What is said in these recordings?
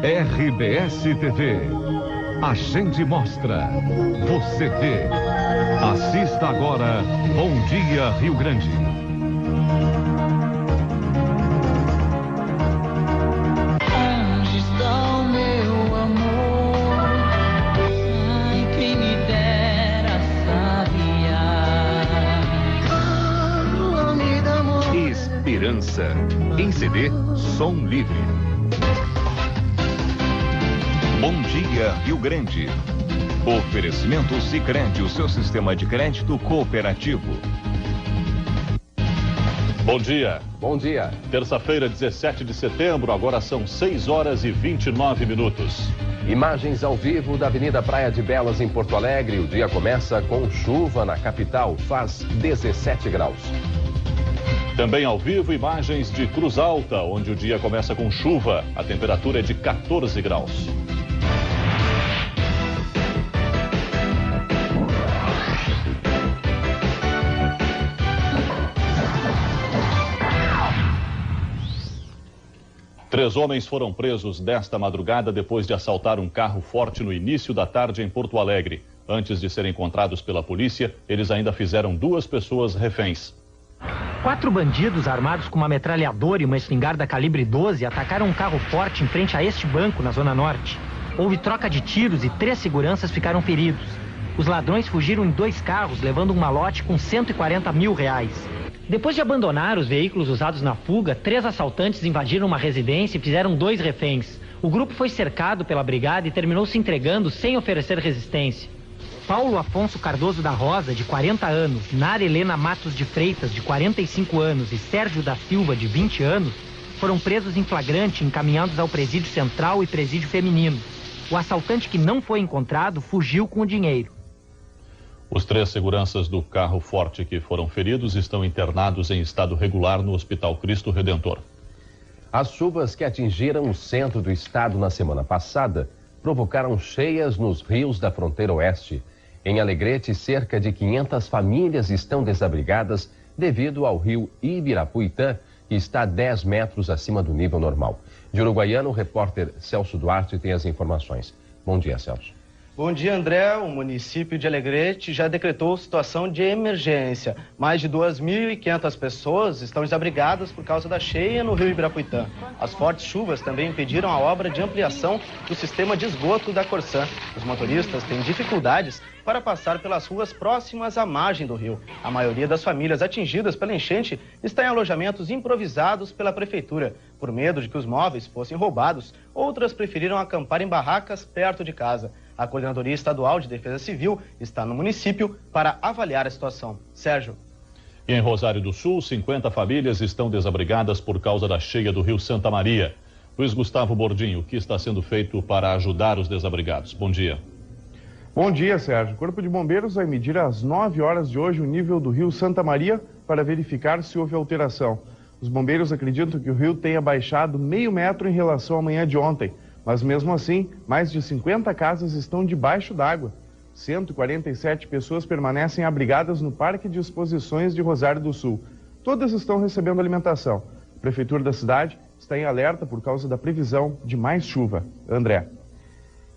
RBS TV. A gente mostra, você vê. Assista agora Bom Dia Rio Grande. Onde está o meu amor? Ai, quem me dera sabiar. Esperança. Em CD, som livre. Bom Dia Rio Grande. Oferecimento Sicredi, o seu sistema de crédito cooperativo. Bom dia. Bom dia. Terça-feira, 17 de setembro, agora são 6 horas e 29 minutos. Imagens ao vivo da Avenida Praia de Belas, em Porto Alegre. O dia começa com chuva na capital, faz 17 graus. Também ao vivo, imagens de Cruz Alta, onde o dia começa com chuva. A temperatura é de 14 graus. Três homens foram presos desta madrugada depois de assaltar um carro forte no início da tarde em Porto Alegre. Antes de serem encontrados pela polícia, eles ainda fizeram 2 pessoas reféns. 4 bandidos armados com uma metralhadora e uma espingarda calibre 12 atacaram um carro forte em frente a este banco na Zona Norte. Houve troca de tiros e 3 seguranças ficaram feridos. Os ladrões fugiram em 2 carros, levando um malote com R$140 mil. Depois de abandonar os veículos usados na fuga, 3 assaltantes invadiram uma residência e fizeram 2 reféns. O grupo foi cercado pela brigada e terminou se entregando sem oferecer resistência. Paulo Afonso Cardoso da Rosa, de 40 anos, Nara Helena Matos de Freitas, de 45 anos e Sérgio da Silva, de 20 anos, foram presos em flagrante e encaminhados ao presídio central e presídio feminino. O assaltante que não foi encontrado fugiu com o dinheiro. Os 3 seguranças do carro forte que foram feridos estão internados em estado regular no Hospital Cristo Redentor. As chuvas que atingiram o centro do estado na semana passada provocaram cheias nos rios da fronteira oeste. Em Alegrete, cerca de 500 famílias estão desabrigadas devido ao rio Ibirapuitã, que está 10 metros acima do nível normal. De Uruguaiana, o repórter Celso Duarte tem as informações. Bom dia, Celso. Bom dia, André. O município de Alegrete já decretou situação de emergência. Mais de 2.500 pessoas estão desabrigadas por causa da cheia no rio Ibirapuitã. As fortes chuvas também impediram a obra de ampliação do sistema de esgoto da Corsã. Os motoristas têm dificuldades para passar pelas ruas próximas à margem do rio. A maioria das famílias atingidas pela enchente está em alojamentos improvisados pela prefeitura. Por medo de que os móveis fossem roubados, outras preferiram acampar em barracas perto de casa. A Coordenadoria Estadual de Defesa Civil está no município para avaliar a situação. Sérgio. E em Rosário do Sul, 50 famílias estão desabrigadas por causa da cheia do rio Santa Maria. Luiz Gustavo Bordinho, o que está sendo feito para ajudar os desabrigados? Bom dia. Bom dia, Sérgio. O Corpo de Bombeiros vai medir às 9 horas de hoje o nível do rio Santa Maria para verificar se houve alteração. Os bombeiros acreditam que o rio tenha baixado meio metro em relação à manhã de ontem. Mas mesmo assim, mais de 50 casas estão debaixo d'água. 147 pessoas permanecem abrigadas no Parque de Exposições de Rosário do Sul. Todas estão recebendo alimentação. A Prefeitura da cidade está em alerta por causa da previsão de mais chuva. André.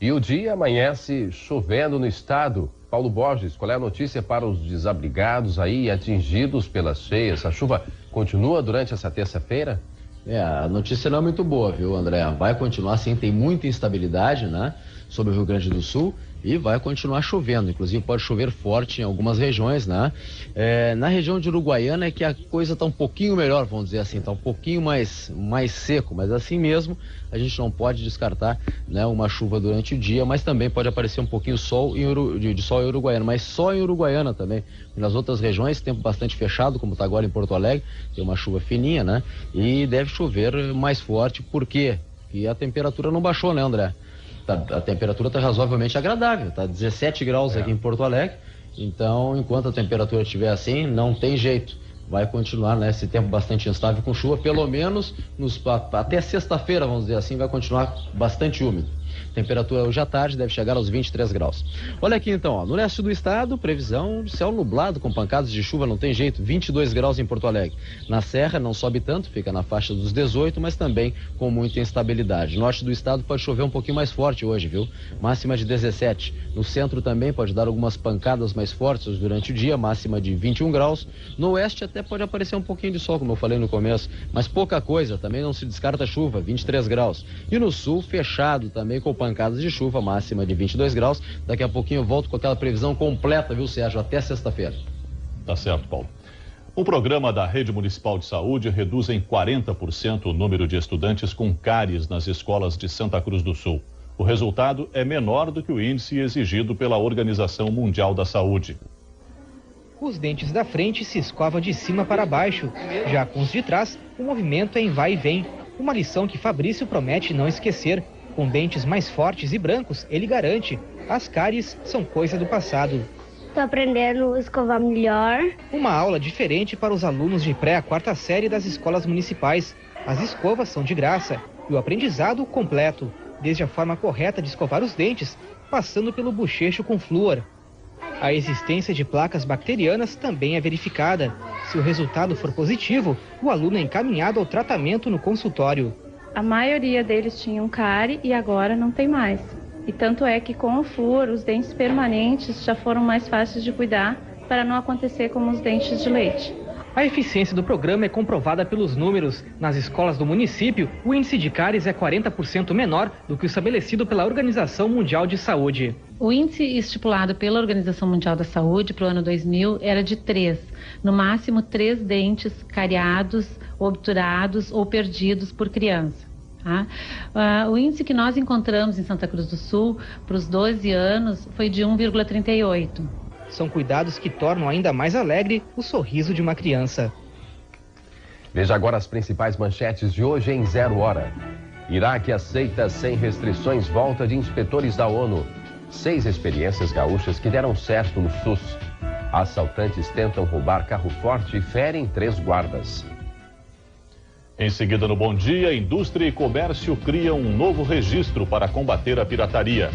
E o dia amanhece chovendo no estado. Paulo Borges, qual é a notícia para os desabrigados aí atingidos pelas cheias? A chuva continua durante essa terça-feira? A notícia não é muito boa, viu, André? Vai continuar assim, tem muita instabilidade, né, sobre o Rio Grande do Sul e vai continuar chovendo. Inclusive pode chover forte em algumas regiões, né? Na região de Uruguaiana é que a coisa está um pouquinho melhor, vamos dizer assim, está um pouquinho mais seco, mas assim mesmo a gente não pode descartar, né, uma chuva durante o dia, mas também pode aparecer um pouquinho de sol em Uruguaiana, mas só em Uruguaiana também. E nas outras regiões, tempo bastante fechado, como está agora em Porto Alegre, tem uma chuva fininha, né? E deve chover mais forte, por quê? Porque a temperatura não baixou, né, André? A temperatura está razoavelmente agradável, está 17 graus aqui em Porto Alegre, então enquanto a temperatura estiver assim, não tem jeito. vai continuar, né, esse tempo bastante instável com chuva, pelo menos até sexta-feira, vamos dizer assim, vai continuar bastante úmido. Temperatura hoje à tarde deve chegar aos 23 graus. Olha aqui então, ó, no leste do estado, previsão de céu nublado com pancadas de chuva, não tem jeito, 22 graus em Porto Alegre. Na Serra não sobe tanto, fica na faixa dos 18, mas também com muita instabilidade. Norte do estado pode chover um pouquinho mais forte hoje, viu? Máxima de 17. No centro também pode dar algumas pancadas mais fortes durante o dia, máxima de 21 graus. No oeste até pode aparecer um pouquinho de sol, como eu falei no começo, mas pouca coisa, também não se descarta chuva, 23 graus. E no sul, fechado também com pancadas de chuva, máxima de 22 graus. Daqui a pouquinho eu volto com aquela previsão completa, viu, Sérgio? Até sexta-feira. Tá certo, Paulo. O programa da Rede Municipal de Saúde reduz em 40% o número de estudantes com cáries nas escolas de Santa Cruz do Sul. O resultado é menor do que o índice exigido pela Organização Mundial da Saúde. Os dentes da frente se escovam de cima para baixo. Já com os de trás, o movimento é em vai e vem. Uma lição que Fabrício promete não esquecer. Com dentes mais fortes e brancos, ele garante, as cáries são coisa do passado. Estou aprendendo a escovar melhor. Uma aula diferente para os alunos de pré a quarta série das escolas municipais. As escovas são de graça e o aprendizado completo, desde a forma correta de escovar os dentes, passando pelo bochecho com flúor. A existência de placas bacterianas também é verificada. Se o resultado for positivo, o aluno é encaminhado ao tratamento no consultório. A maioria deles tinham cárie e agora não tem mais. E tanto é que com o flúor, os dentes permanentes já foram mais fáceis de cuidar para não acontecer como os dentes de leite. A eficiência do programa é comprovada pelos números. Nas escolas do município, o índice de cáries é 40% menor do que o estabelecido pela Organização Mundial de Saúde. O índice estipulado pela Organização Mundial da Saúde para o ano 2000 era de 3. No máximo 3 dentes cariados, obturados ou perdidos por criança. O índice que nós encontramos em Santa Cruz do Sul para os 12 anos foi de 1,38. São cuidados que tornam ainda mais alegre o sorriso de uma criança. Veja agora as principais manchetes de hoje em 0 hora. Iraque aceita sem restrições volta de inspetores da ONU. 6 experiências gaúchas que deram certo no SUS. Assaltantes tentam roubar carro forte e ferem 3 guardas. Em seguida, no Bom Dia, Indústria e Comércio criam um novo registro para combater a pirataria.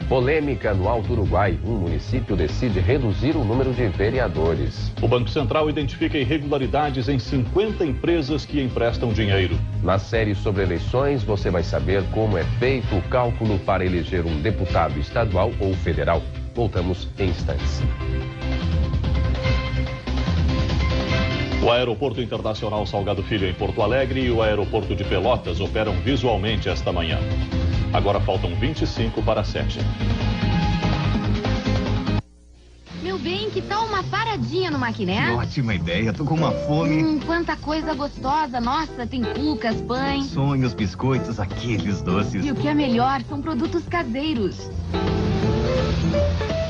Polêmica no Alto Uruguai. Um município decide reduzir o número de vereadores. O Banco Central identifica irregularidades em 50 empresas que emprestam dinheiro. Na série sobre eleições, você vai saber como é feito o cálculo para eleger um deputado estadual ou federal. Voltamos em instantes. O Aeroporto Internacional Salgado Filho em Porto Alegre e o Aeroporto de Pelotas operam visualmente esta manhã. Agora faltam 25 para 7. Meu bem, que tal uma paradinha no Maquiné? Que ótima ideia, tô com uma fome. Quanta coisa gostosa. Nossa, tem cucas, pães. Sonhos, biscoitos, aqueles doces. E o que é melhor, são produtos caseiros.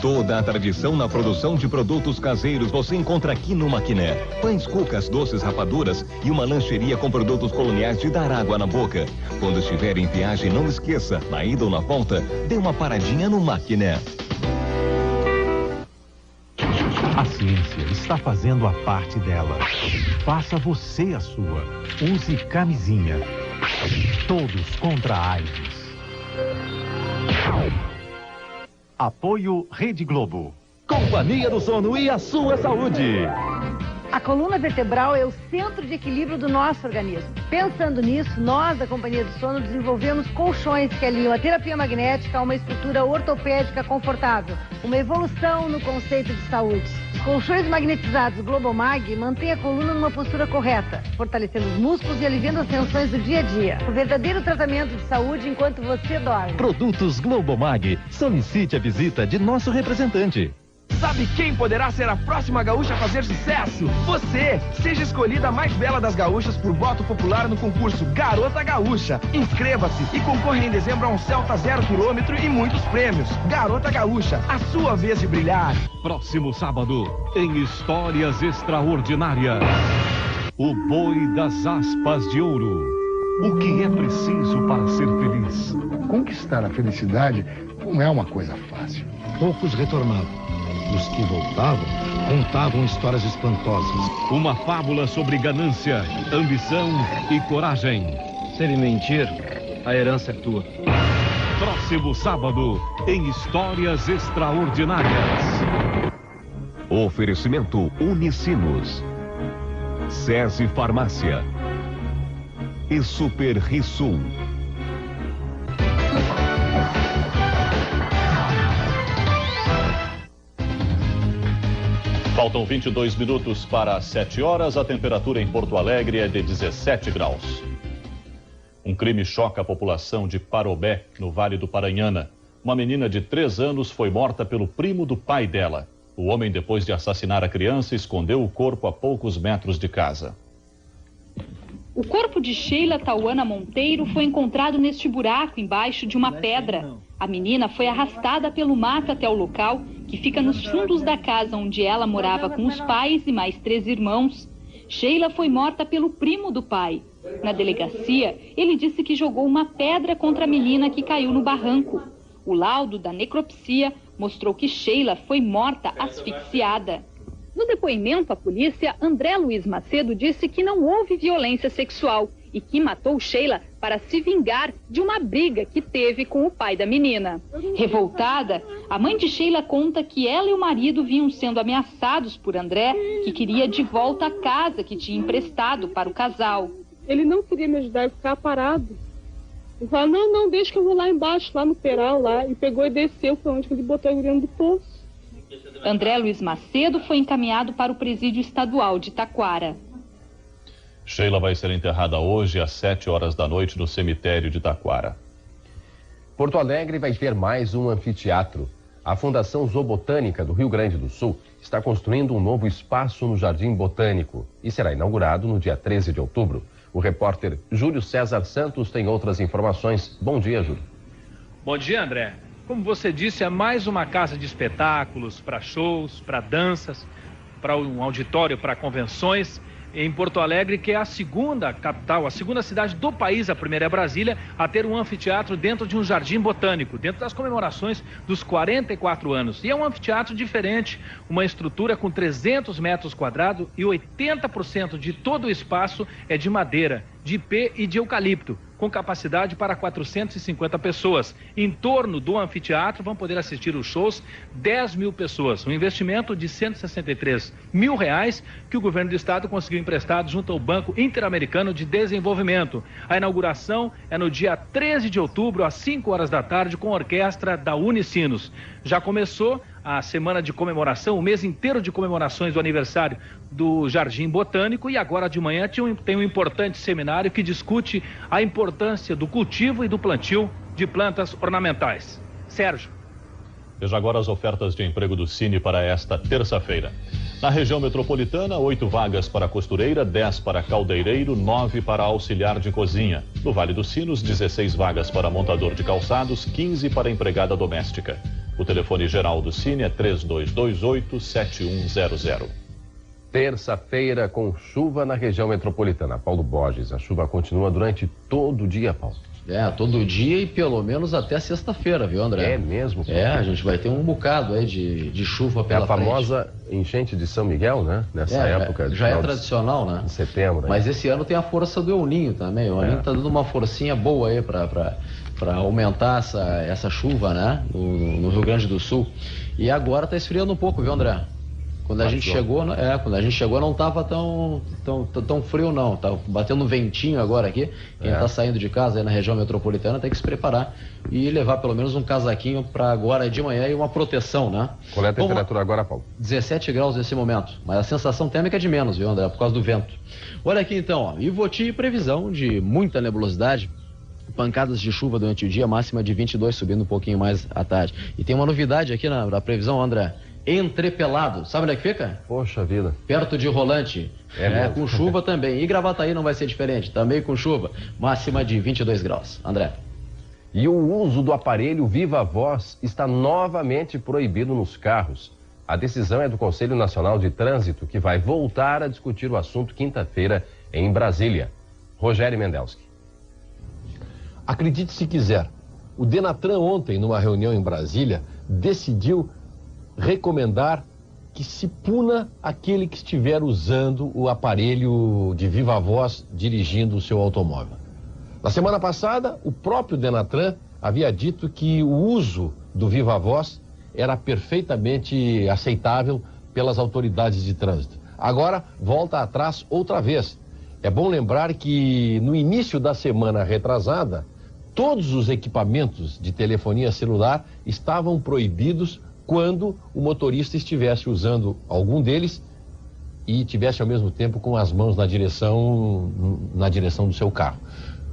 Toda a tradição na produção de produtos caseiros você encontra aqui no Maquiné. Pães, cucas, doces, rapaduras e uma lancheria com produtos coloniais de dar água na boca. Quando estiver em viagem, não esqueça, na ida ou na volta, dê uma paradinha no Maquiné. A ciência está fazendo a parte dela. Faça você a sua. Use camisinha. Todos contra a AIDS. Apoio Rede Globo. Companhia do Sono e a sua saúde. A coluna vertebral é o centro de equilíbrio do nosso organismo. Pensando nisso, nós da Companhia do Sono desenvolvemos colchões que aliam a terapia magnética a uma estrutura ortopédica confortável. Uma evolução no conceito de saúde. Os colchões magnetizados Globomag mantêm a coluna numa postura correta, fortalecendo os músculos e aliviando as tensões do dia a dia. O verdadeiro tratamento de saúde enquanto você dorme. Produtos Globomag. Solicite a visita de nosso representante. Sabe quem poderá ser a próxima gaúcha a fazer sucesso? Você! Seja escolhida a mais bela das gaúchas por voto popular no concurso Garota Gaúcha. Inscreva-se e concorra em dezembro a um Celta 0 km e muitos prêmios. Garota Gaúcha, a sua vez de brilhar. Próximo sábado, em Histórias Extraordinárias. O Boi das Aspas de Ouro. O que é preciso para ser feliz? Conquistar a felicidade não é uma coisa fácil. Poucos retornados. Os que voltavam contavam histórias espantosas. Uma fábula sobre ganância, ambição e coragem. Se ele mentir, a herança é tua. Próximo sábado, em Histórias Extraordinárias. Oferecimento Unicinos, SESI Farmácia e Super Risul. Faltam 22 minutos para 7 horas. A temperatura em Porto Alegre é de 17 graus. Um crime choca a população de Parobé, no Vale do Paranhana. Uma menina de 3 anos foi morta pelo primo do pai dela. O homem, depois de assassinar a criança, escondeu o corpo a poucos metros de casa. O corpo de Sheila Tauana Monteiro foi encontrado neste buraco embaixo de uma pedra. A menina foi arrastada pelo mato até o local, que fica nos fundos da casa onde ela morava com os pais e mais 3 irmãos. Sheila foi morta pelo primo do pai. Na delegacia, ele disse que jogou uma pedra contra a menina que caiu no barranco. O laudo da necropsia mostrou que Sheila foi morta asfixiada. No depoimento à polícia, André Luiz Macedo disse que não houve violência sexual e que matou Sheila para se vingar de uma briga que teve com o pai da menina. Revoltada, a mãe de Sheila conta que ela e o marido vinham sendo ameaçados por André, que queria de volta a casa que tinha emprestado para o casal. Ele não queria me ajudar, ele ficava parado. Ele falou, não, deixa que eu vou lá embaixo, lá no peral, lá. E pegou e desceu, foi onde ele botou a guria do poço. André Luiz Macedo foi encaminhado para o presídio estadual de Taquara. Sheila vai ser enterrada hoje às 7 horas da noite no cemitério de Taquara. Porto Alegre vai ter mais um anfiteatro. A Fundação Zoobotânica do Rio Grande do Sul está construindo um novo espaço no Jardim Botânico e será inaugurado no dia 13 de outubro. O repórter Júlio César Santos tem outras informações. Bom dia, Júlio. Bom dia, André. Como você disse, é mais uma casa de espetáculos, para shows, para danças, para um auditório, para convenções. Em Porto Alegre, que é a segunda capital, a segunda cidade do país, a primeira é Brasília, a ter um anfiteatro dentro de um jardim botânico, dentro das comemorações dos 44 anos. E é um anfiteatro diferente, uma estrutura com 300 metros quadrados e 80% de todo o espaço é de madeira, de ipê e de eucalipto, com capacidade para 450 pessoas. Em torno do anfiteatro vão poder assistir os shows 10 mil pessoas. Um investimento de R$163 mil que o governo do estado conseguiu emprestado junto ao Banco Interamericano de Desenvolvimento. A inauguração é no dia 13 de outubro, às 5 horas da tarde, com a orquestra da Unicinos. Já começou a semana de comemoração, o mês inteiro de comemorações do aniversário do Jardim Botânico, e agora de manhã tem um importante seminário que discute a importância do cultivo e do plantio de plantas ornamentais. Sérgio. Veja agora as ofertas de emprego do Cine para esta terça-feira. Na região metropolitana, 8 vagas para costureira, 10 para caldeireiro, 9 para auxiliar de cozinha. No Vale dos Sinos, 16 vagas para montador de calçados, 15 para empregada doméstica. O telefone geral do Cine é 3228-7100. Terça-feira com chuva na região metropolitana. Paulo Borges, a chuva continua durante todo o dia, Paulo. Todo dia e pelo menos até sexta-feira, viu, André? É mesmo? A gente vai ter um bocado aí de chuva pela frente. A famosa enchente de São Miguel, né? Nessa época. Já é tradicional, né? De setembro. Mas esse ano tem a força do El Ninho também. O El Ninho tá dando uma forcinha boa aí para aumentar essa chuva, né? No Rio Grande do Sul. E agora tá esfriando um pouco, viu, André? Quando a gente chegou, não estava tão frio não, tá batendo um ventinho agora aqui. Quem está saindo de casa aí na região metropolitana tem que se preparar e levar pelo menos um casaquinho para agora de manhã e uma proteção, né? Qual é a temperatura agora, Paulo? 17 graus nesse momento, mas a sensação térmica é de menos, viu, André? Por causa do vento. Olha aqui então, ó, Ivoti, previsão de muita nebulosidade. Pancadas de chuva durante o dia, máxima de 22, subindo um pouquinho mais à tarde. E tem uma novidade aqui na previsão, André. Entrepelado, sabe onde é que fica? Poxa vida. Perto de Rolante. Com chuva também. E Gravataí não vai ser diferente, também com chuva. Máxima de 22 graus. André. E o uso do aparelho Viva Voz está novamente proibido nos carros. A decisão é do Conselho Nacional de Trânsito, que vai voltar a discutir o assunto quinta-feira em Brasília. Rogério Mendelski. Acredite se quiser, o Denatran ontem, numa reunião em Brasília, decidiu recomendar que se puna aquele que estiver usando o aparelho de viva voz dirigindo o seu automóvel. Na semana passada, o próprio Denatran havia dito que o uso do viva voz era perfeitamente aceitável pelas autoridades de trânsito. Agora, volta atrás outra vez. É bom lembrar que no início da semana retrasada, todos os equipamentos de telefonia celular estavam proibidos quando o motorista estivesse usando algum deles e tivesse ao mesmo tempo com as mãos na direção do seu carro.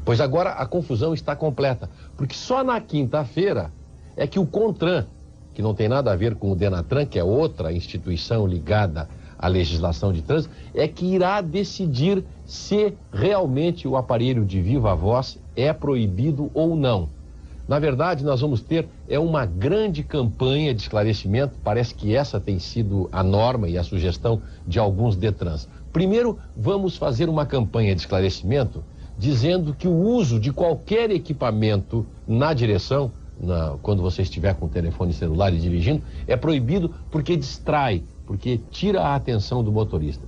Pois agora a confusão está completa, porque só na quinta-feira é que o CONTRAN, que não tem nada a ver com o Denatran, que é outra instituição ligada à legislação de trânsito, é que irá decidir se realmente o aparelho de viva voz é proibido ou não. Na verdade, nós vamos ter uma grande campanha de esclarecimento. Parece que essa tem sido a norma e a sugestão de alguns Detrans. Primeiro, vamos fazer uma campanha de esclarecimento dizendo que o uso de qualquer equipamento na direção, quando você estiver com o telefone celular e dirigindo, é proibido porque distrai, porque tira a atenção do motorista.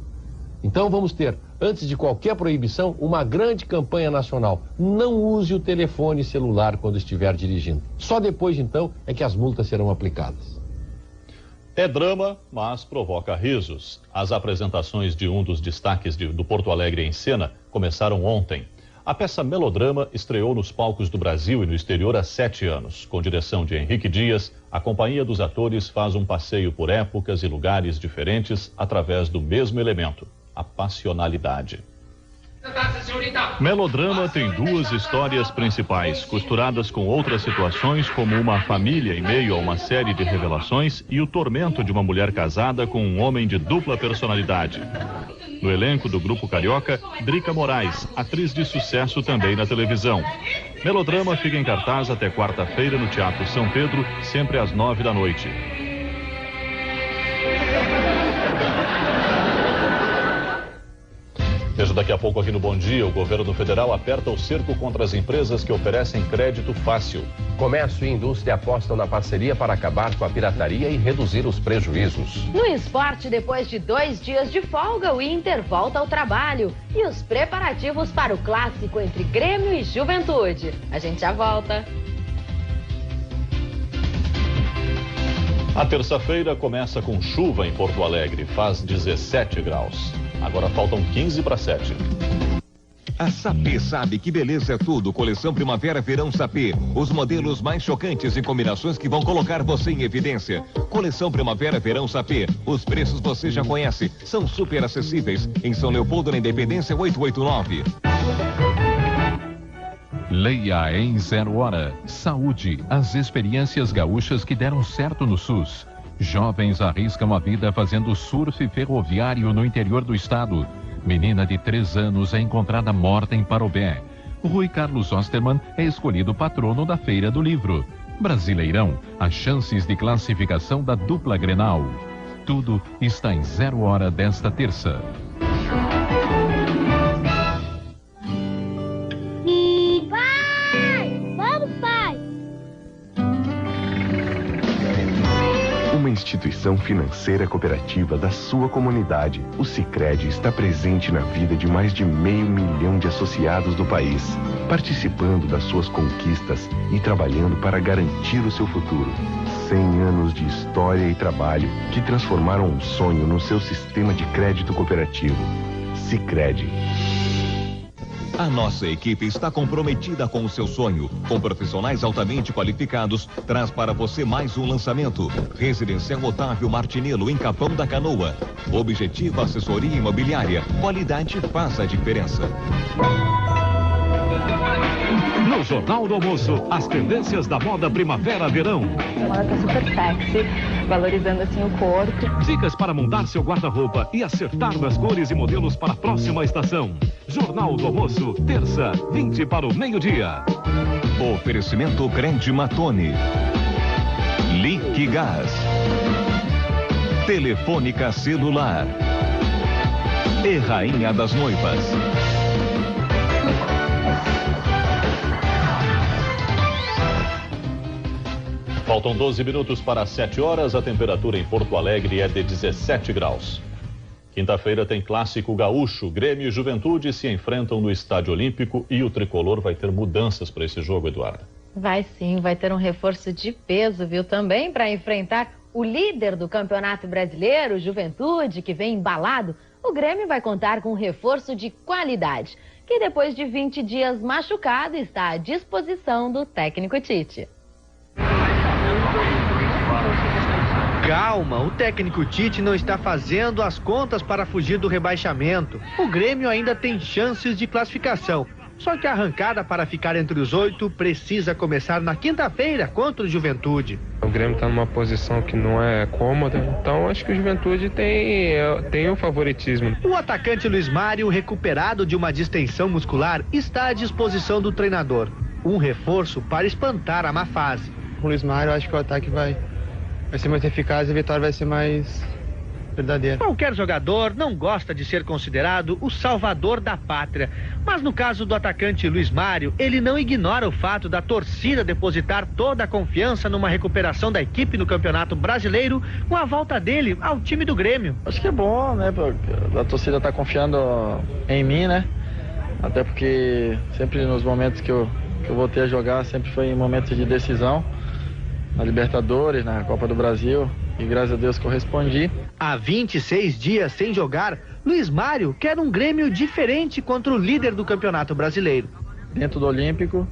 Então vamos ter, antes de qualquer proibição, uma grande campanha nacional. Não use o telefone celular quando estiver dirigindo. Só depois, então, é que as multas serão aplicadas. É drama, mas provoca risos. As apresentações de um dos destaques do Porto Alegre em Cena começaram ontem. A peça Melodrama estreou nos palcos do Brasil e no exterior há 7 anos. Com direção de Henrique Dias, a companhia dos atores faz um passeio por épocas e lugares diferentes através do mesmo elemento, a passionalidade. Melodrama tem 2 histórias principais, costuradas com outras situações, como uma família em meio a uma série de revelações e o tormento de uma mulher casada com um homem de dupla personalidade. No elenco do Grupo Carioca, Drica Moraes, atriz de sucesso também na televisão. Melodrama fica em cartaz até quarta-feira no Teatro São Pedro, sempre às 9 da noite. Veja daqui a pouco aqui no Bom Dia, o governo federal aperta o cerco contra as empresas que oferecem crédito fácil. Comércio e indústria apostam na parceria para acabar com a pirataria e reduzir os prejuízos. No esporte, depois de 2 dias de folga, o Inter volta ao trabalho. E os preparativos para o clássico entre Grêmio e Juventude. A gente já volta. A terça-feira começa com chuva em Porto Alegre, faz 17 graus. Agora faltam 15 para 7. A Sapê sabe que beleza é tudo. Coleção Primavera-Verão Sapê. Os modelos mais chocantes e combinações que vão colocar você em evidência. Coleção Primavera-Verão Sapê. Os preços você já conhece. São super acessíveis. Em São Leopoldo, na Independência 889. Leia em 0 hora. Saúde. As experiências gaúchas que deram certo no SUS. Jovens arriscam a vida fazendo surf ferroviário no interior do estado. Menina de 3 anos é encontrada morta em Parobé. Rui Carlos Osterman é escolhido patrono da Feira do Livro. Brasileirão, as chances de classificação da dupla Grenal. Tudo está em 0 hora desta terça. Uma instituição financeira cooperativa da sua comunidade, o Sicredi está presente na vida de mais de 500 mil de associados do país, participando das suas conquistas e trabalhando para garantir o seu futuro. 100 anos de história e trabalho que transformaram um sonho no seu sistema de crédito cooperativo. Sicredi. A nossa equipe está comprometida com o seu sonho. Com profissionais altamente qualificados, traz para você mais um lançamento. Residencial Otávio Martinello, em Capão da Canoa. Objetiva Assessoria Imobiliária. Qualidade faz a diferença. No Jornal do Almoço, as tendências da moda primavera-verão. A moda tá super sexy, valorizando assim o corpo. Dicas para montar seu guarda-roupa e acertar nas cores e modelos para a próxima estação. Jornal do Almoço, terça, 20 para o meio-dia. Oferecimento Grande Matone. Liquigás. Telefônica Celular. E Rainha das Noivas. Faltam 12 minutos para 7 horas, a temperatura em Porto Alegre é de 17 graus. Quinta-feira tem clássico gaúcho, Grêmio e Juventude se enfrentam no Estádio Olímpico e o tricolor vai ter mudanças para esse jogo, Eduardo. Vai sim, vai ter um reforço de peso, viu, também para enfrentar o líder do Campeonato Brasileiro, Juventude, que vem embalado. O Grêmio vai contar com um reforço de qualidade, que depois de 20 dias machucado está à disposição do técnico Tite. Calma, o técnico Tite não está fazendo as contas para fugir do rebaixamento. O Grêmio ainda tem chances de classificação. Só que a arrancada para ficar entre os 8 precisa começar na quinta-feira contra o Juventude. O Grêmio está numa posição que não é cômoda, então acho que o Juventude tem o favoritismo. O atacante Luiz Mário, recuperado de uma distensão muscular, está à disposição do treinador. Um reforço para espantar a má fase. Com o Luiz Mário, acho que o ataque vai ser mais eficaz e a vitória vai ser mais verdadeira. Qualquer jogador não gosta de ser considerado o salvador da pátria. Mas no caso do atacante Luiz Mário, ele não ignora o fato da torcida depositar toda a confiança numa recuperação da equipe no Campeonato Brasileiro com a volta dele ao time do Grêmio. Acho que é bom, né? A torcida tá confiando em mim, né? Até porque sempre nos momentos que eu voltei a jogar, sempre foi em momentos de decisão. Na Libertadores, na Copa do Brasil, e graças a Deus correspondi. Há 26 dias sem jogar, Luiz Mário quer um Grêmio diferente contra o líder do Campeonato Brasileiro. Dentro do Olímpico,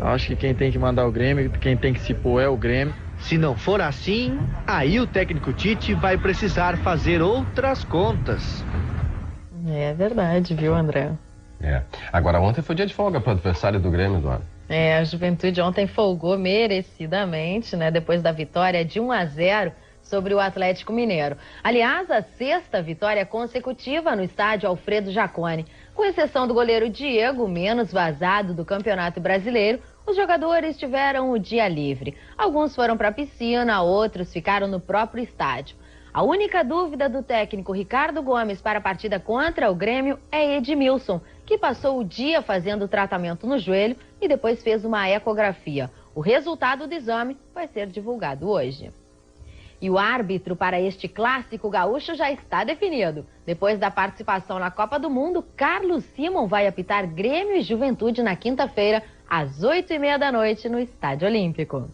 acho que quem tem que mandar o Grêmio, quem tem que se pôr é o Grêmio. Se não for assim, aí o técnico Tite vai precisar fazer outras contas. É verdade, viu, André? Agora, ontem foi dia de folga para o adversário do Grêmio, Eduardo. A Juventude ontem folgou merecidamente, né? Depois da vitória de 1-0 sobre o Atlético Mineiro. Aliás, a 6ª vitória consecutiva no estádio Alfredo Jaconi. Com exceção do goleiro Diego, menos vazado do Campeonato Brasileiro, os jogadores tiveram o dia livre. Alguns foram para a piscina, outros ficaram no próprio estádio. A única dúvida do técnico Ricardo Gomes para a partida contra o Grêmio é Edmilson, que passou o dia fazendo tratamento no joelho e depois fez uma ecografia. O resultado do exame vai ser divulgado hoje. E o árbitro para este clássico gaúcho já está definido. Depois da participação na Copa do Mundo, Carlos Simon vai apitar Grêmio e Juventude na quinta-feira, às 8h30 da noite, no Estádio Olímpico.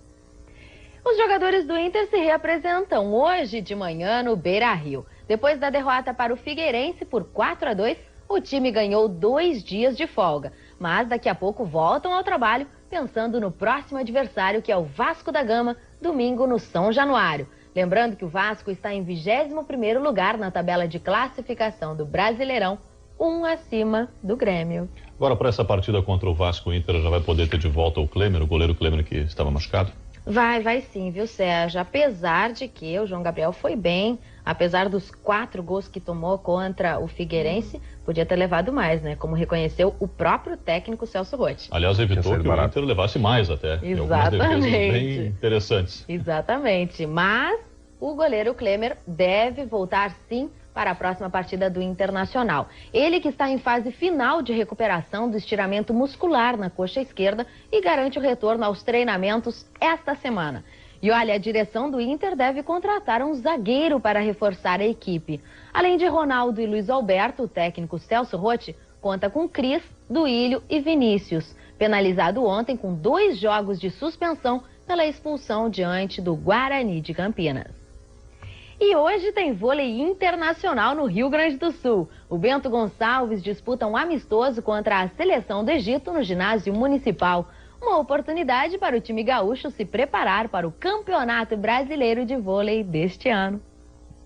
Os jogadores do Inter se reapresentam hoje de manhã no Beira-Rio. Depois da derrota para o Figueirense por 4-2, o time ganhou 2 dias de folga. Mas daqui a pouco voltam ao trabalho, pensando no próximo adversário, que é o Vasco da Gama, domingo no São Januário. Lembrando que o Vasco está em 21º lugar na tabela de classificação do Brasileirão, 1 acima do Grêmio. Agora, para essa partida contra o Vasco, o Inter já vai poder ter de volta o Klemer, o goleiro Klemer que estava machucado? Vai sim, viu, Sérgio? Apesar de que o João Gabriel foi bem, apesar dos 4 gols que tomou contra o Figueirense, podia ter levado mais, né? Como reconheceu o próprio técnico Celso Rotti. Aliás, evitou que o Inter levasse mais até. Exatamente. Bem interessantes. Exatamente. Mas o goleiro Klemer deve voltar sim para a próxima partida do Internacional. Ele que está em fase final de recuperação do estiramento muscular na coxa esquerda e garante o retorno aos treinamentos esta semana. E olha, a direção do Inter deve contratar um zagueiro para reforçar a equipe. Além de Ronaldo e Luiz Alberto, o técnico Celso Rotti conta com Cris, Duílio e Vinícius, penalizado ontem com 2 jogos de suspensão pela expulsão diante do Guarani de Campinas. E hoje tem vôlei internacional no Rio Grande do Sul. O Bento Gonçalves disputa um amistoso contra a seleção do Egito no ginásio municipal. Uma oportunidade para o time gaúcho se preparar para o Campeonato Brasileiro de Vôlei deste ano.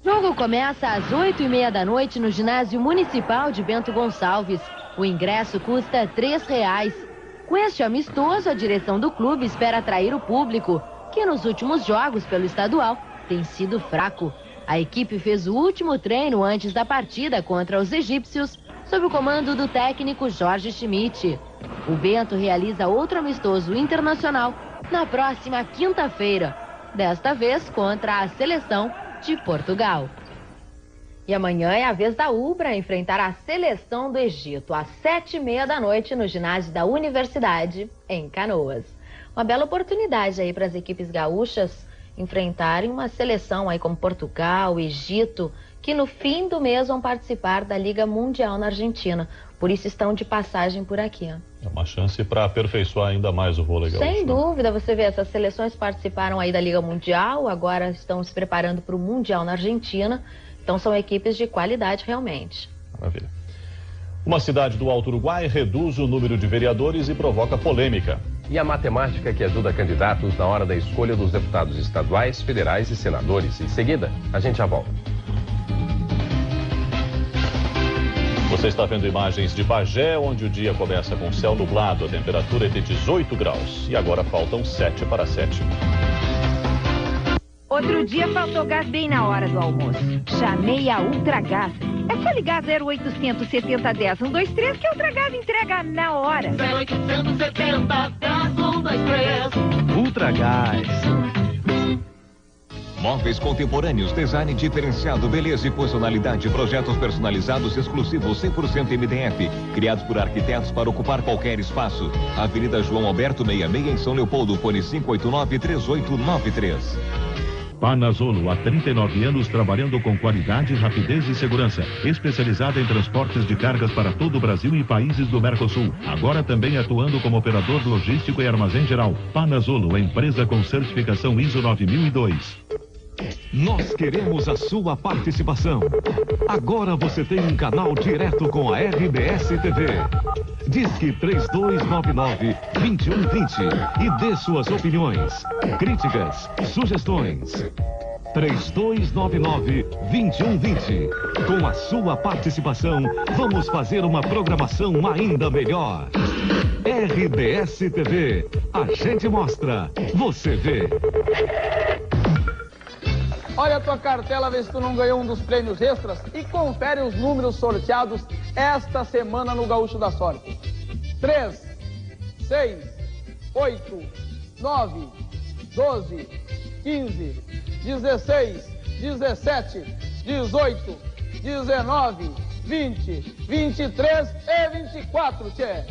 O jogo começa às 8h30 da noite no ginásio municipal de Bento Gonçalves. O ingresso custa R$3. Com este amistoso, a direção do clube espera atrair o público, que nos últimos jogos pelo estadual tem sido fraco. A equipe fez o último treino antes da partida contra os egípcios, sob o comando do técnico Jorge Schmidt. O Bento realiza outro amistoso internacional na próxima quinta-feira, desta vez contra a seleção de Portugal. E amanhã é a vez da Ubra enfrentar a seleção do Egito, às 7h30 da noite, no ginásio da Universidade, em Canoas. uma bela oportunidade aí para as equipes gaúchas enfrentarem uma seleção aí como Portugal, Egito, que no fim do mês vão participar da Liga Mundial na Argentina. Por isso estão de passagem por aqui. É uma chance para aperfeiçoar ainda mais o vôlei gaúcho. Sem dúvida, você vê, essas seleções participaram aí da Liga Mundial, agora estão se preparando para o Mundial na Argentina. Então são equipes de qualidade realmente. Maravilha. Uma cidade do Alto Uruguai reduz o número de vereadores e provoca polêmica. E a matemática que ajuda candidatos na hora da escolha dos deputados estaduais, federais e senadores. Em seguida, a gente já volta. Você está vendo imagens de Bagé, onde o dia começa com céu nublado. A temperatura é de 18 graus. E agora faltam 7 para 7. Outro dia faltou gás bem na hora do almoço. Chamei a Ultragás. É só ligar 0800 70 10 123 que a Ultragás entrega na hora. 0800 70 10 123. Ultragás. Móveis contemporâneos, design diferenciado, beleza e funcionalidade, projetos personalizados exclusivos 100% MDF, criados por arquitetos para ocupar qualquer espaço. Avenida João Alberto 66 em São Leopoldo, fone 589-3893. Panazolo, há 39 anos trabalhando com qualidade, rapidez e segurança. Especializada em transportes de cargas para todo o Brasil e países do Mercosul. Agora também atuando como operador logístico e armazém geral. Panazolo, empresa com certificação ISO 9002. Nós queremos a sua participação. Agora você tem um canal direto com a RBS TV. Disque 3299-2120 e dê suas opiniões, críticas, sugestões. 3299-2120. Com a sua participação, vamos fazer uma programação ainda melhor. RBS TV. A gente mostra, você vê. Olha a tua cartela, vê se tu não ganhou um dos prêmios extras e confere os números sorteados esta semana no Gaúcho da Sorte. 3, 6, 8, 9, 12, 15, 16, 17, 18, 19, 20, 23 e 24, tchê.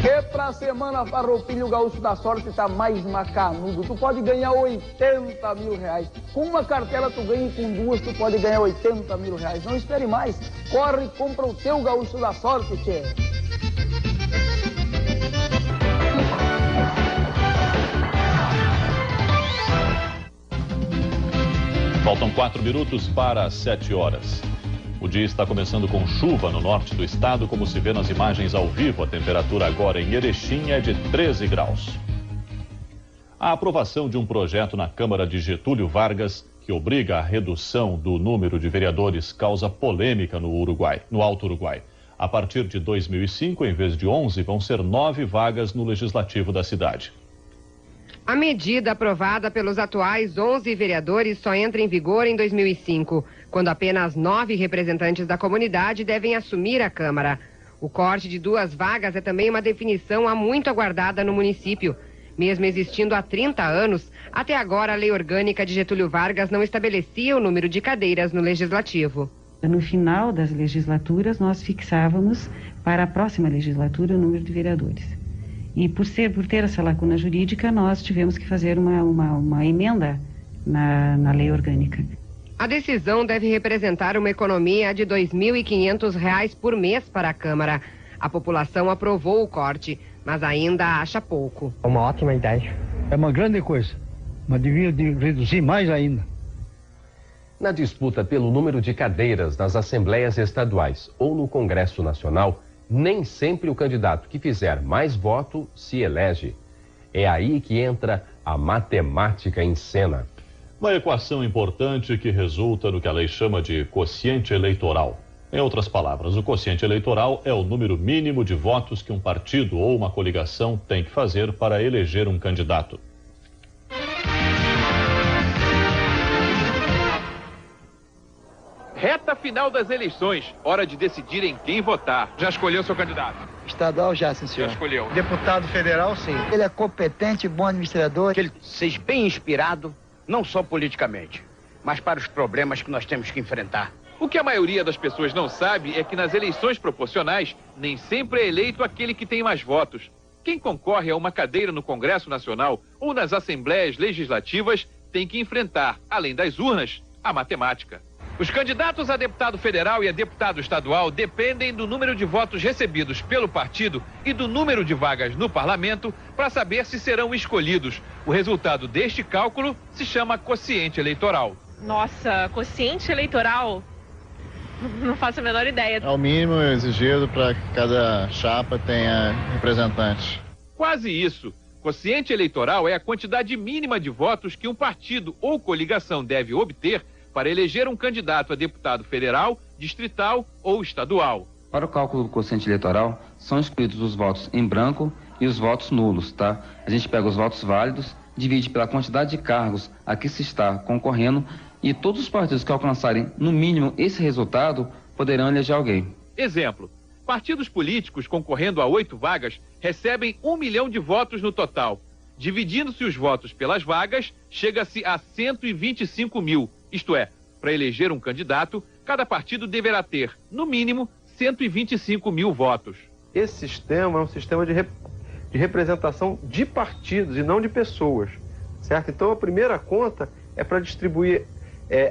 E pra semana Farroupilha, o Gaúcho da Sorte tá mais macanudo. Tu pode ganhar 80 mil reais. Com uma cartela tu ganha e com duas tu pode ganhar 80 mil reais. Não espere mais. Corre e compra o teu Gaúcho da Sorte, tchê. Faltam 4 minutos para as 7 horas. O dia está começando com chuva no norte do estado, como se vê nas imagens ao vivo. A temperatura agora em Erechim é de 13 graus. A aprovação de um projeto na Câmara de Getúlio Vargas, que obriga a redução do número de vereadores, causa polêmica no Alto Uruguai. A partir de 2005, em vez de 11, vão ser 9 vagas no legislativo da cidade. A medida aprovada pelos atuais 11 vereadores só entra em vigor em 2005, quando apenas 9 representantes da comunidade devem assumir a Câmara. O corte de 2 vagas é também uma definição há muito aguardada no município. Mesmo existindo há 30 anos, até agora a lei orgânica de Getúlio Vargas não estabelecia o número de cadeiras no Legislativo. No final das legislaturas, nós fixávamos para a próxima legislatura o número de vereadores. E por ter essa lacuna jurídica, nós tivemos que fazer uma emenda na lei orgânica. A decisão deve representar uma economia de R$ 2.500 por mês para a Câmara. A população aprovou o corte, mas ainda acha pouco. É uma ótima ideia. É uma grande coisa, mas devia reduzir mais ainda. Na disputa pelo número de cadeiras nas assembleias estaduais ou no Congresso Nacional, nem sempre o candidato que fizer mais voto se elege. É aí que entra a matemática em cena. Uma equação importante que resulta no que a lei chama de quociente eleitoral. Em outras palavras, o quociente eleitoral é o número mínimo de votos que um partido ou uma coligação tem que fazer para eleger um candidato. Reta final das eleições, hora de decidir em quem votar. Já escolheu seu candidato? Estadual já, sim, senhor. Já escolheu. Deputado federal, sim. Ele é competente, bom administrador. Que ele seja bem inspirado, não só politicamente, mas para os problemas que nós temos que enfrentar. O que a maioria das pessoas não sabe é que nas eleições proporcionais, nem sempre é eleito aquele que tem mais votos. Quem concorre a uma cadeira no Congresso Nacional ou nas Assembleias Legislativas tem que enfrentar, além das urnas, a matemática. Os candidatos a deputado federal e a deputado estadual dependem do número de votos recebidos pelo partido e do número de vagas no parlamento para saber se serão escolhidos. O resultado deste cálculo se chama quociente eleitoral. Nossa, quociente eleitoral? Não faço a menor ideia. É o mínimo exigido para que cada chapa tenha representantes. Quase isso. Quociente eleitoral é a quantidade mínima de votos que um partido ou coligação deve obter para eleger um candidato a deputado federal, distrital ou estadual. Para o cálculo do quociente eleitoral, são excluídos os votos em branco e os votos nulos, tá? A gente pega os votos válidos, divide pela quantidade de cargos a que se está concorrendo e todos os partidos que alcançarem, no mínimo, esse resultado, poderão eleger alguém. Exemplo, partidos políticos concorrendo a 8 vagas recebem 1 milhão de votos no total. Dividindo-se os votos pelas vagas, chega-se a 125 mil. Isto é, para eleger um candidato, cada partido deverá ter, no mínimo, 125 mil votos. Esse sistema é um sistema de representação de partidos e não de pessoas, certo? Então a primeira conta é para distribuir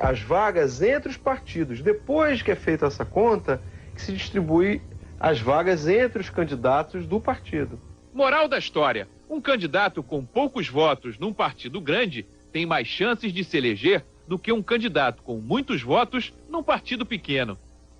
as vagas entre os partidos. Depois que é feita essa conta, que se distribui as vagas entre os candidatos do partido. Moral da história, um candidato com poucos votos num partido grande tem mais chances de se eleger do que um candidato com muitos votos num partido pequeno.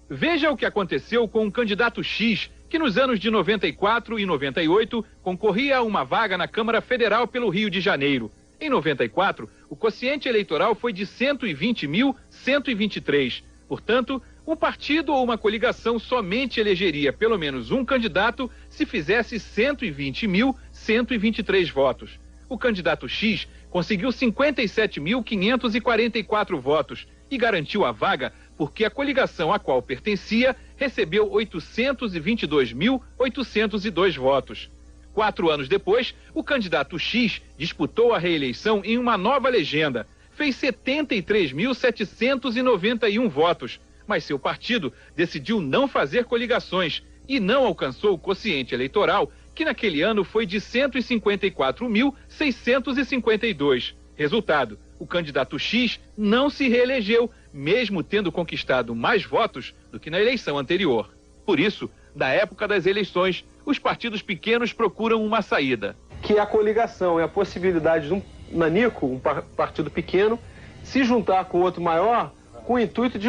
Veja o que aconteceu com um candidato X, que nos anos de 94 e 98 concorria a uma vaga na Câmara Federal pelo Rio de Janeiro. Em 94, o quociente eleitoral foi de 120.123. Portanto, um partido ou uma coligação somente elegeria pelo menos um candidato se fizesse 120.123 votos. O candidato X conseguiu 57.544 votos e garantiu a vaga porque a coligação a qual pertencia recebeu 822.802 votos. 4 anos depois, o candidato X disputou a reeleição em uma nova legenda. Fez 73.791 votos, mas seu partido decidiu não fazer coligações e não alcançou o quociente eleitoral, que naquele ano foi de 154.652. Resultado, o candidato X não se reelegeu, mesmo tendo conquistado mais votos do que na eleição anterior. Por isso, da época das eleições, os partidos pequenos procuram uma saída. Que a coligação é a possibilidade de um nanico, um partido pequeno, se juntar com outro maior com o intuito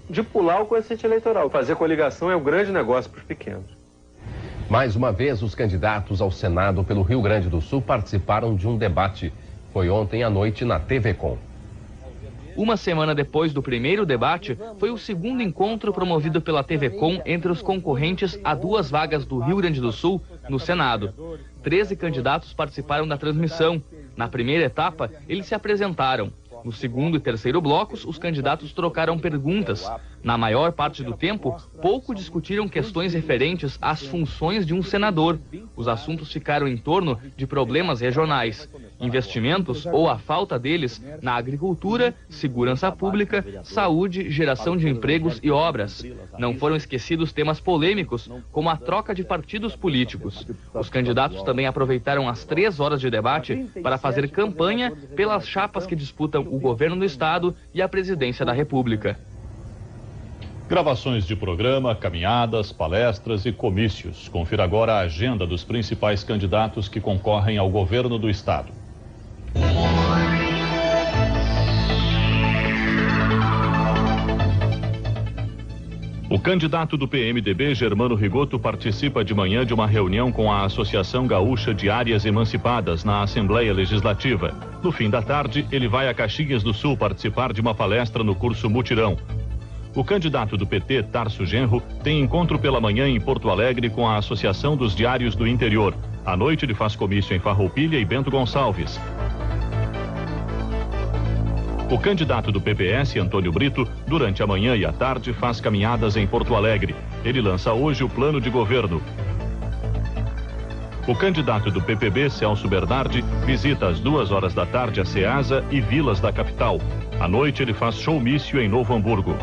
de pular o quociente eleitoral. Fazer coligação é um grande negócio para os pequenos. Mais uma vez, os candidatos ao Senado pelo Rio Grande do Sul participaram de um debate. Foi ontem à noite na TV Com. Uma semana depois do primeiro debate, foi o segundo encontro promovido pela TV Com entre os concorrentes a 2 vagas do Rio Grande do Sul no Senado. 13 candidatos participaram da transmissão. Na primeira etapa, eles se apresentaram. No segundo e terceiro blocos, os candidatos trocaram perguntas. Na maior parte do tempo, pouco discutiram questões referentes às funções de um senador. Os assuntos ficaram em torno de problemas regionais, investimentos ou a falta deles na agricultura, segurança pública, saúde, geração de empregos e obras. Não foram esquecidos temas polêmicos, como a troca de partidos políticos. Os candidatos também aproveitaram as 3 horas de debate para fazer campanha pelas chapas que disputam o governo do estado e a presidência da República. Gravações de programa, caminhadas, palestras e comícios. Confira agora a agenda dos principais candidatos que concorrem ao governo do estado. O candidato do PMDB, Germano Rigoto, participa de manhã de uma reunião com a Associação Gaúcha de Áreas Emancipadas na Assembleia Legislativa. No fim da tarde, ele vai a Caxias do Sul participar de uma palestra no curso Mutirão. O candidato do PT, Tarso Genro, tem encontro pela manhã em Porto Alegre com a Associação dos Diários do Interior. À noite, ele faz comício em Farroupilha e Bento Gonçalves. O candidato do PPS, Antônio Brito, durante a manhã e a tarde faz caminhadas em Porto Alegre. Ele lança hoje o plano de governo. O candidato do PPB, Celso Bernardi, visita às 2 horas da tarde a Ceasa e vilas da capital. À noite ele faz showmício em Novo Hamburgo.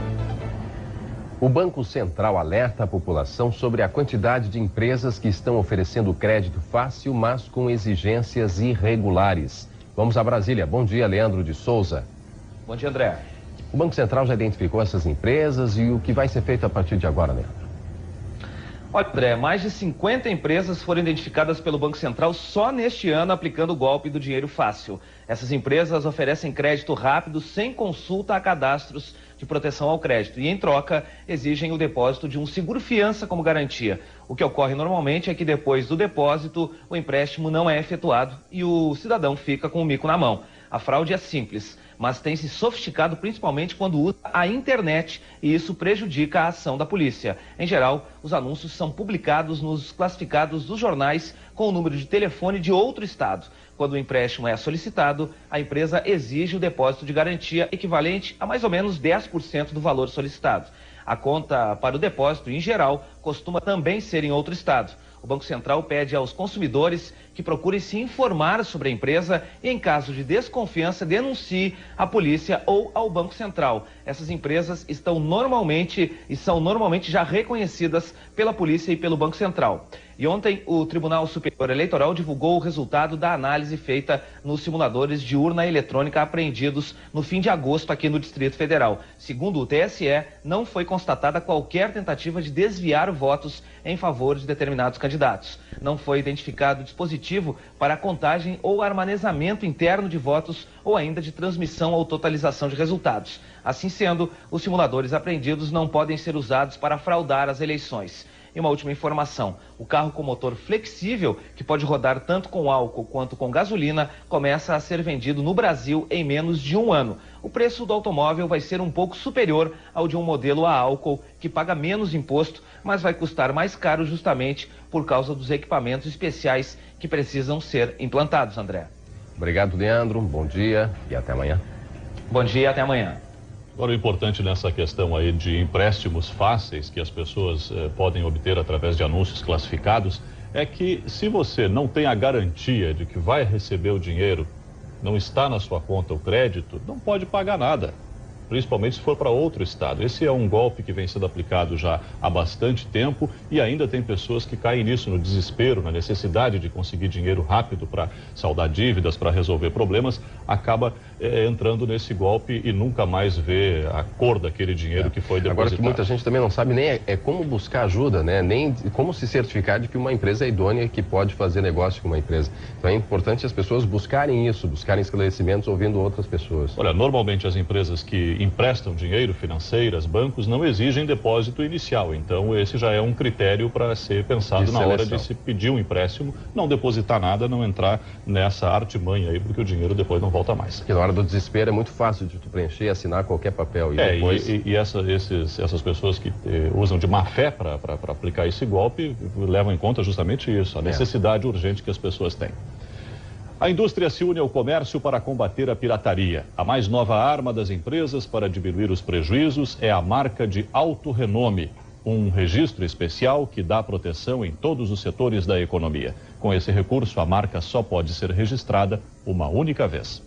O Banco Central alerta a população sobre a quantidade de empresas que estão oferecendo crédito fácil, mas com exigências irregulares. Vamos a Brasília. Bom dia, Leandro de Souza. Bom dia, André. O Banco Central já identificou essas empresas e o que vai ser feito a partir de agora, Leandro? Olha, André, mais de 50 empresas foram identificadas pelo Banco Central só neste ano aplicando o golpe do dinheiro fácil. Essas empresas oferecem crédito rápido sem consulta a cadastros de proteção ao crédito e, em troca, exigem o depósito de um seguro-fiança como garantia. O que ocorre normalmente é que depois do depósito, o empréstimo não é efetuado e o cidadão fica com o mico na mão. A fraude é simples, mas tem se sofisticado principalmente quando usa a internet e isso prejudica a ação da polícia. Em geral, os anúncios são publicados nos classificados dos jornais com o número de telefone de outro estado. Quando o empréstimo é solicitado, a empresa exige o depósito de garantia equivalente a mais ou menos 10% do valor solicitado. A conta para o depósito, em geral, costuma também ser em outro estado. O Banco Central pede aos consumidores que procurem se informar sobre a empresa e, em caso de desconfiança, denuncie à polícia ou ao Banco Central. Essas empresas são normalmente já reconhecidas pela polícia e pelo Banco Central. E ontem o Tribunal Superior Eleitoral divulgou o resultado da análise feita nos simuladores de urna eletrônica apreendidos no fim de agosto aqui no Distrito Federal. Segundo o TSE, não foi constatada qualquer tentativa de desviar votos em favor de determinados candidatos. Não foi identificado dispositivo para a contagem ou armazenamento interno de votos ou ainda de transmissão ou totalização de resultados. Assim sendo, os simuladores apreendidos não podem ser usados para fraudar as eleições. E uma última informação, o carro com motor flexível, que pode rodar tanto com álcool quanto com gasolina, começa a ser vendido no Brasil em menos de um ano. O preço do automóvel vai ser um pouco superior ao de um modelo a álcool, que paga menos imposto, mas vai custar mais caro justamente por causa dos equipamentos especiais que precisam ser implantados, André. Obrigado, Leandro. Bom dia e até amanhã. Bom dia e até amanhã. Agora, o importante nessa questão aí de empréstimos fáceis que as pessoas podem obter através de anúncios classificados é que se você não tem a garantia de que vai receber o dinheiro, não está na sua conta o crédito, não pode pagar nada, principalmente se for para outro estado. Esse é um golpe que vem sendo aplicado já há bastante tempo e ainda tem pessoas que caem nisso, no desespero, na necessidade de conseguir dinheiro rápido para saldar dívidas, para resolver problemas, acaba entrando nesse golpe e nunca mais vê a cor daquele dinheiro que foi depositado. Agora que muita gente também não sabe nem como buscar ajuda, né? Nem como se certificar de que uma empresa é idônea que pode fazer negócio com uma empresa. Então é importante as pessoas buscarem isso, buscarem esclarecimentos ouvindo outras pessoas. Olha, normalmente as empresas que emprestam dinheiro, financeiras, bancos, não exigem depósito inicial. Então esse já é um critério para ser pensado na hora de se pedir um empréstimo, não depositar nada, não entrar nessa artimanha aí, porque o dinheiro depois não volta mais. Porque na hora do desespero é muito fácil de tu preencher e assinar qualquer papel. E depois... essas pessoas que usam de má fé para aplicar esse golpe levam em conta justamente isso, a necessidade urgente que as pessoas têm. A indústria se une ao comércio para combater a pirataria. A mais nova arma das empresas para diminuir os prejuízos é a marca de alto renome, um registro especial que dá proteção em todos os setores da economia. Com esse recurso, a marca só pode ser registrada uma única vez.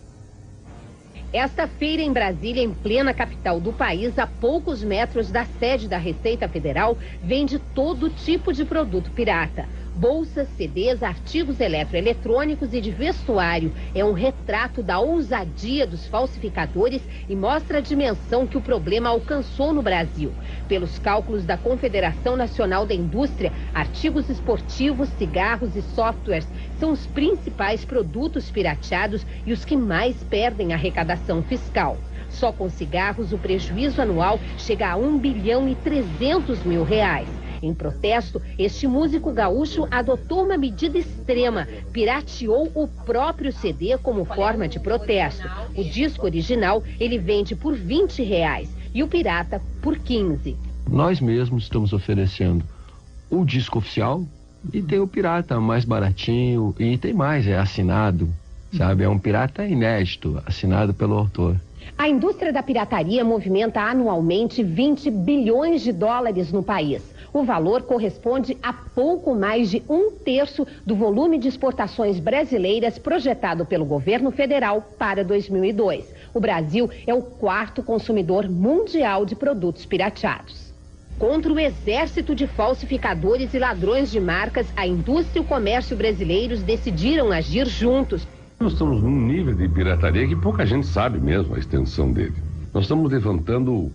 Esta feira em Brasília, em plena capital do país, a poucos metros da sede da Receita Federal, vende todo tipo de produto pirata. Bolsas, CDs, artigos eletroeletrônicos e de vestuário. É um retrato da ousadia dos falsificadores e mostra a dimensão que o problema alcançou no Brasil. Pelos cálculos da Confederação Nacional da Indústria, artigos esportivos, cigarros e softwares são os principais produtos pirateados e os que mais perdem a arrecadação fiscal. Só com cigarros, o prejuízo anual chega a R$1 bilhão e 300 mil. Em protesto, este músico gaúcho adotou uma medida extrema, pirateou o próprio CD como forma de protesto. O disco original ele vende por R$20 e o pirata por 15. Nós mesmos estamos oferecendo o disco oficial e tem o pirata mais baratinho e tem mais, é assinado, sabe? É um pirata inédito, assinado pelo autor. A indústria da pirataria movimenta anualmente $20 bilhões no país. O valor corresponde a pouco mais de 1/3 do volume de exportações brasileiras projetado pelo governo federal para 2002. O Brasil é o 4º consumidor mundial de produtos pirateados. Contra o exército de falsificadores e ladrões de marcas, a indústria e o comércio brasileiros decidiram agir juntos. Nós estamos num nível de pirataria que pouca gente sabe mesmo a extensão dele. Nós estamos levantando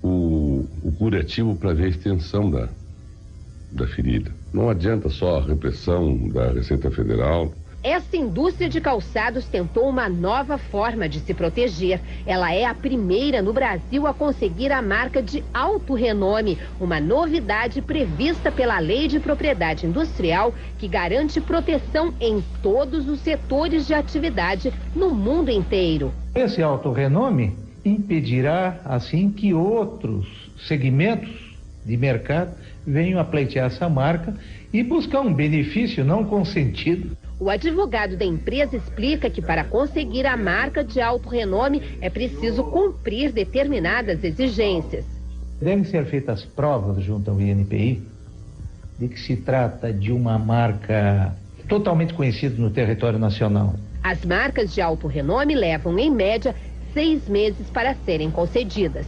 o curativo para ver a extensão da ferida. Não adianta só a repressão da Receita Federal. Esta indústria de calçados tentou uma nova forma de se proteger. Ela é a primeira no Brasil a conseguir a marca de alto renome, uma novidade prevista pela Lei de Propriedade Industrial que garante proteção em todos os setores de atividade no mundo inteiro. Esse alto renome impedirá, assim, que outros segmentos de mercado venham a pleitear essa marca e buscar um benefício não consentido. O advogado da empresa explica que para conseguir a marca de alto renome é preciso cumprir determinadas exigências. Devem ser feitas provas junto ao INPI de que se trata de uma marca totalmente conhecida no território nacional. As marcas de alto renome levam, em média, 6 meses para serem concedidas.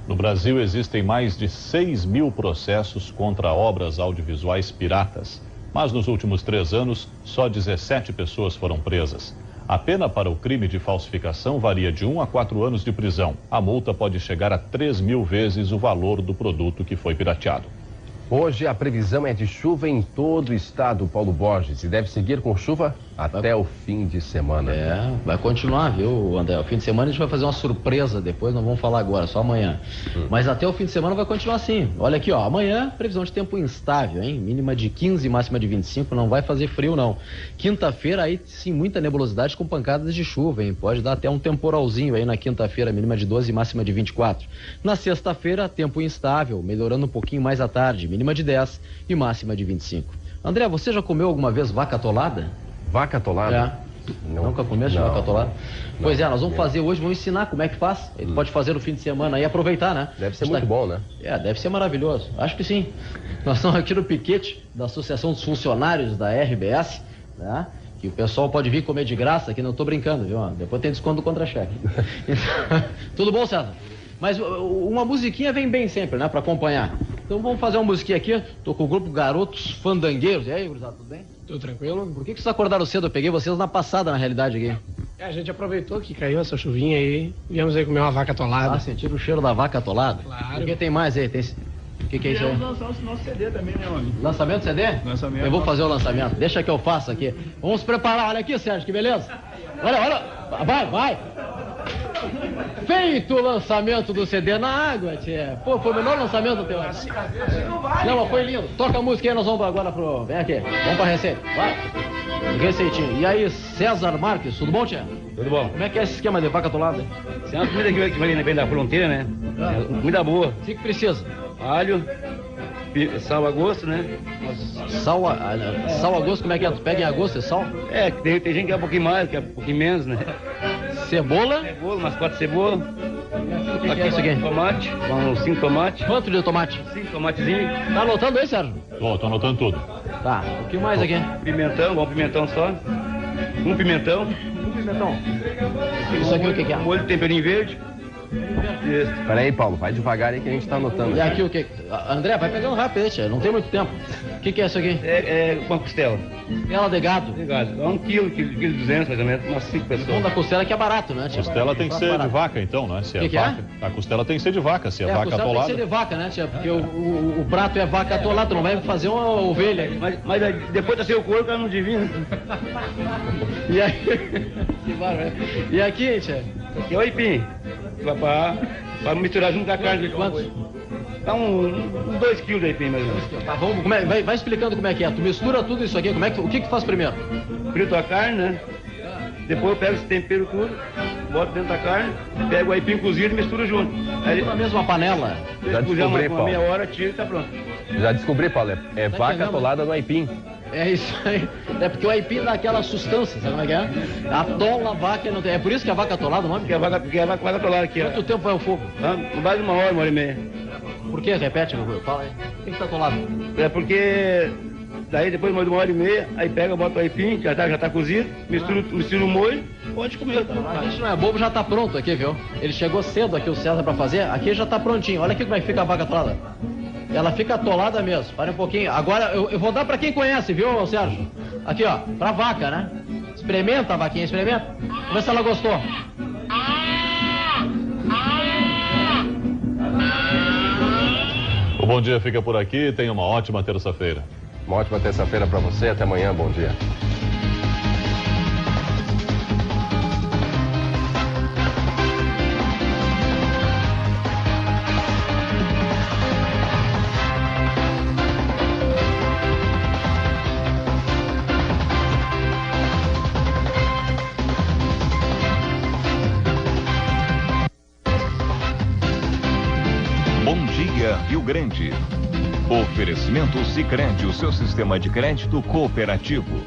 No Brasil existem mais de 6 mil processos contra obras audiovisuais piratas. Mas nos últimos 3 anos, só 17 pessoas foram presas. A pena para o crime de falsificação varia de 1 a 4 anos de prisão. A multa pode chegar a 3.000 vezes o valor do produto que foi pirateado. Hoje a previsão é de chuva em todo o estado, Paulo Borges, e deve seguir com chuva até o fim de semana. Vai continuar, viu, André? O fim de semana a gente vai fazer uma surpresa depois, não vamos falar agora, só amanhã. Mas até o fim de semana vai continuar assim. Olha aqui, ó, amanhã previsão de tempo instável, hein? Mínima de 15, máxima de 25, não vai fazer frio não. Quinta-feira aí sim, muita nebulosidade com pancadas de chuva, hein? Pode dar até um temporalzinho aí na quinta-feira, mínima de 12, máxima de 24. Na sexta-feira, tempo instável, melhorando um pouquinho mais à tarde, mínima de 10 e máxima de 25. André, você já comeu alguma vez vaca atolada? Vaca atolada? Nunca comeste vaca atolada? Pois é, nós vamos fazer hoje, vamos ensinar como é que faz. Ele pode fazer no fim de semana e aproveitar, né? Deve ser muito bom, né? Deve ser maravilhoso. Acho que sim. Nós estamos aqui no piquete da Associação dos Funcionários da RBS, né? Que o pessoal pode vir comer de graça, aqui não estou brincando, viu? Depois tem desconto do contra-cheque. Então, tudo bom, César? Mas uma musiquinha vem bem sempre, né? Pra acompanhar. Então vamos fazer uma musiquinha aqui. Tô com o grupo Garotos Fandangueiros. E aí, gurizada, tudo bem? Tudo tranquilo. Por que vocês acordaram cedo? Eu peguei vocês na passada, na realidade, aqui. A gente aproveitou que caiu essa chuvinha aí. Viemos aí comer uma vaca atolada. Sentiram o cheiro da vaca atolada? Claro. O que tem mais aí? O que é isso aí? Vamos lançar o nosso CD também, meu amigo. Lançamento CD? Lançamento. Eu vou fazer o lançamento. Deixa que eu faça aqui. Vamos se preparar. Olha aqui, Sérgio, que beleza? Olha. Vai. Feito o lançamento do CD na água, tia. Pô, foi o melhor lançamento do teu. Não, mas foi lindo. Toca a música aí, nós vamos agora pro... Vem aqui, vamos pra receita. Vai. Receitinho. E aí, César Marques, tudo bom, tia? Tudo bom. Como é que é esse esquema de vaca atolada? Isso é uma comida que vem bem da fronteira, né? É comida boa. O que precisa? Alho, sal a gosto, né? Sal a gosto, como é que é? Tu pega em agosto, sal? Tem gente que quer um pouquinho mais, quer um pouquinho menos, né? Cebola? Umas 4 cebolas. Aqui é isso aqui? Tomate, uns 5 tomates. Quanto de tomate? 5 tomatezinhos. Tá anotando aí, Sérgio? Tô anotando tudo. Tá, o que mais aqui? Pimentão, um pimentão só. Um pimentão. Isso aqui o que é? Molho de temperinho verde. Peraí, Paulo, vai devagar aí que a gente tá anotando. E aqui o que? André, vai pegando rápido aí, tia. Não tem muito tempo. O que é isso aqui? É uma costela. Costela de gado? De gado. É 1 quilo, 1,2 mais ou menos, umas 5 pessoas. O bom da costela é que é barato, né, tia? Costela tem que ser de vaca, então, né? Se que vaca. A costela tem que ser de vaca, se é vaca atolada. A costela tem que ser de vaca, né, tia? Porque o prato é vaca atolada, não vai fazer uma ovelha. Mas depois tá sem o couro, ela não divina. E aí? E aqui, tia? Aqui é o aipim. Pra misturar junto com a carne. Quantos? Dá uns 2 quilos de aipim, mais ou menos. Tá, vamos, vai explicando como é que é. Tu mistura tudo isso aqui, o que faz primeiro? Frito a carne, né? Depois eu pego esse tempero tudo, boto dentro da carne, pego o aipim cozido e misturo junto. Aí na mesma panela. Já descobri, uma meia hora, tira e tá pronto. Já descobri, Paulo, é Tá vaca entendendo? atolada no aipim. É isso aí. É porque o aipim dá aquela sustância, sabe como é que é? Atola a vaca, não tem. É por isso que a vaca atolada, o nome? Porque a vaca atolada aqui. Quanto tempo vai o fogo? Mais de 1 hora, 1 hora e meia. Por que? Repete, fala aí. Por que tá atolado? É porque Daí depois mais de 1h30, aí pega, bota o aipim, já tá cozido, mistura o molho, pode comer. A gente não é bobo, já tá pronto aqui, viu? Ele chegou cedo aqui, o César, pra fazer, aqui já tá prontinho. Olha aqui como é que fica a vaca atolada. Ela fica atolada mesmo, para um pouquinho. Agora eu vou dar pra quem conhece, viu, Sérgio? Aqui, ó, pra vaca, né? Experimenta a vaquinha, experimenta. Vamos ver se ela gostou. O Bom Dia fica por aqui, tenha uma ótima terça-feira. Uma ótima terça-feira para você, até amanhã, bom dia. Bom Dia Rio Grande. Oferecimento Sicredi, o seu sistema de crédito cooperativo.